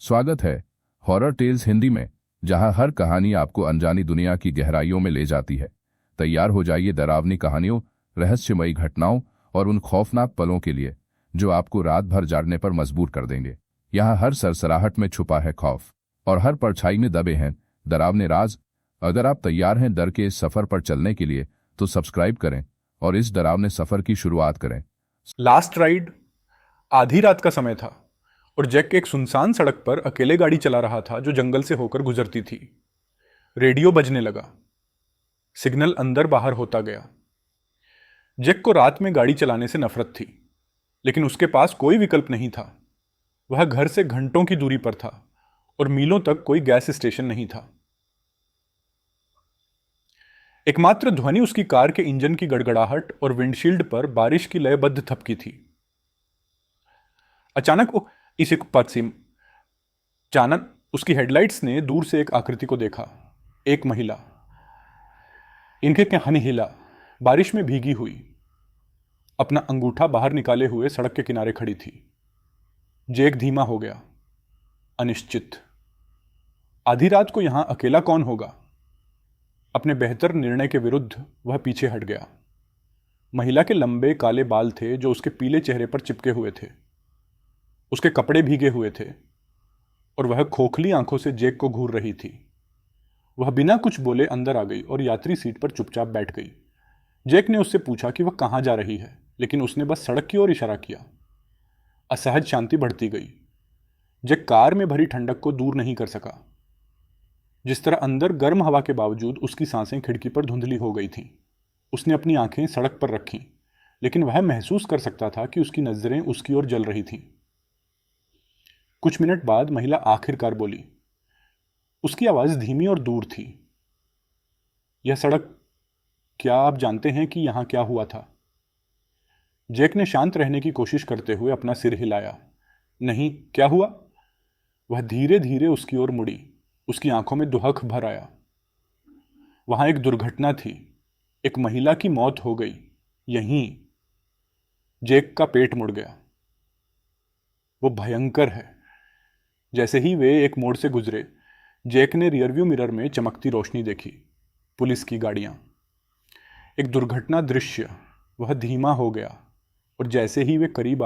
स्वागत है horror tales Hindi में, जहां हर कहानी आपको अनजानी दुनिया की गहराइयों में ले जाती है। तैयार हो जाइए डरावनी कहानियों, रहस्यमयी घटनाओं और उन खौफनाक पलों के लिए जो आपको रात भर जागने पर मजबूर कर देंगे। यहाँ हर सरसराहट में छुपा है खौफ और हर परछाई में दबे हैं डरावने राज। अगर आप तैयार हैं डर के इस सफर पर चलने के लिए तो सब्सक्राइब करें और इस डरावने सफर की शुरुआत करें। Last ride. आधी रात का समय था और जैक एक सुनसान सड़क पर अकेले गाड़ी चला रहा था जो जंगल से होकर गुजरती थी। रेडियो बजने लगा। सिग्नल अंदर बाहर होता गया। जैक को रात में गाड़ी चलाने से नफरत थी, लेकिन उसके पास कोई विकल्प नहीं था। वह घर से घंटों की दूरी पर था और मीलों तक कोई गैस स्टेशन नहीं था। एकमात्र ध्वनि उसकी कार के इंजन की गड़गड़ाहट और विंडशील्ड पर बारिश की लयबद्ध थपकी थी। अचानक उसकी हेडलाइट्स ने दूर से एक आकृति को देखा। एक महिला, इनके कहानी हिला, बारिश में भीगी हुई, अपना अंगूठा बाहर निकाले हुए सड़क के किनारे खड़ी थी। जैक धीमा हो गया, अनिश्चित। आधी रात को यहां अकेला कौन होगा? अपने बेहतर निर्णय के विरुद्ध वह पीछे हट गया। महिला के लंबे काले बाल थे जो उसके पीले चेहरे पर चिपके हुए थे। उसके कपड़े भीगे हुए थे और वह खोखली आंखों से जैक को घूर रही थी। वह बिना कुछ बोले अंदर आ गई और यात्री सीट पर चुपचाप बैठ गई। जैक ने उससे पूछा कि वह कहां जा रही है, लेकिन उसने बस सड़क की ओर इशारा किया। असहज शांति बढ़ती गई। जैक कार में भरी ठंडक को दूर नहीं कर सका। जिस तरह अंदर गर्म हवा के बावजूद उसकी सांसें खिड़की पर धुंधली हो गई थीं। उसने अपनी आंखें सड़क पर रखीं, लेकिन वह महसूस कर सकता था कि उसकी नजरें उसकी ओर जल रही थीं। कुछ मिनट बाद महिला आखिरकार बोली। उसकी आवाज धीमी और दूर थी। यह सड़क, क्या आप जानते हैं कि यहां क्या हुआ था? जैक ने शांत रहने की कोशिश करते हुए अपना सिर हिलाया। नहीं, क्या हुआ? वह धीरे धीरे उसकी ओर मुड़ी। उसकी आंखों में दुहक भर आया। वहां एक दुर्घटना थी। एक महिला की मौत हो गई यहीं। जैक का पेट मुड़ गया। वो भयंकर है। जैसे ही वे एक मोड़ से गुजरे, जैक ने रियरव्यू मिरर में चमकती रोशनी देखी। पुलिस की गाड़ियां, एक दुर्घटना दृश्य। वह धीमा हो गया और जैसे ही वे करीब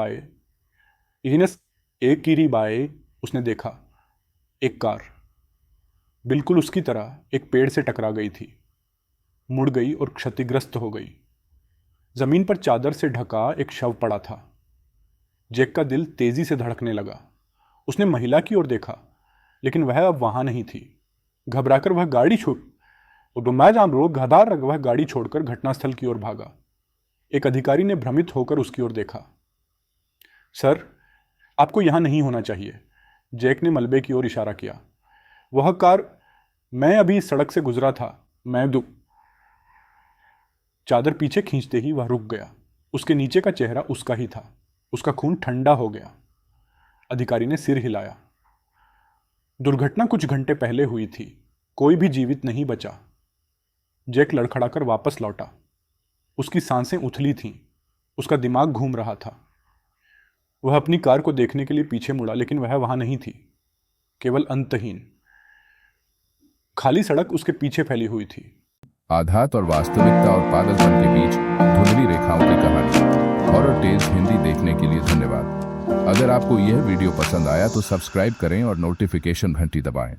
आए, उसने देखा एक कार बिल्कुल उसकी तरह एक पेड़ से टकरा गई थी, मुड़ गई और क्षतिग्रस्त हो गई। जमीन पर चादर से ढका एक शव पड़ा था। जैक का दिल तेजी से धड़कने लगा। उसने महिला की ओर देखा, लेकिन वह अब वहां नहीं थी। घबराकर वह गाड़ी छोड़कर घटनास्थल की ओर भागा। एक अधिकारी ने भ्रमित होकर उसकी ओर देखा। सर, आपको यहां नहीं होना चाहिए। जैक ने मलबे की ओर इशारा किया। वह कार, मैं अभी इस सड़क से गुजरा था। चादर पीछे खींचते ही वह रुक गया। उसके नीचे का चेहरा उसका ही था। उसका खून ठंडा हो गया। अधिकारी ने सिर हिलाया। दुर्घटना कुछ घंटे पहले हुई थी। कोई भी जीवित नहीं बचा। जैक लड़खड़ाकर वापस लौटा। उसकी सांसें उथली थीं। उसका दिमाग घूम रहा था। वह अपनी कार को देखने के लिए पीछे मुड़ा, लेकिन वह वहां नहीं थी। केवल अंतहीन खाली सड़क उसके पीछे फैली हुई थी। आघात और वास्तविकता और पागलपन के बीच धुंधली रेखाओं की कहानी। हॉरर टेल्स हिंदी देखने के लिए धन्यवाद। अगर आपको यह वीडियो पसंद आया तो सब्सक्राइब करें और नोटिफिकेशन घंटी दबाएं।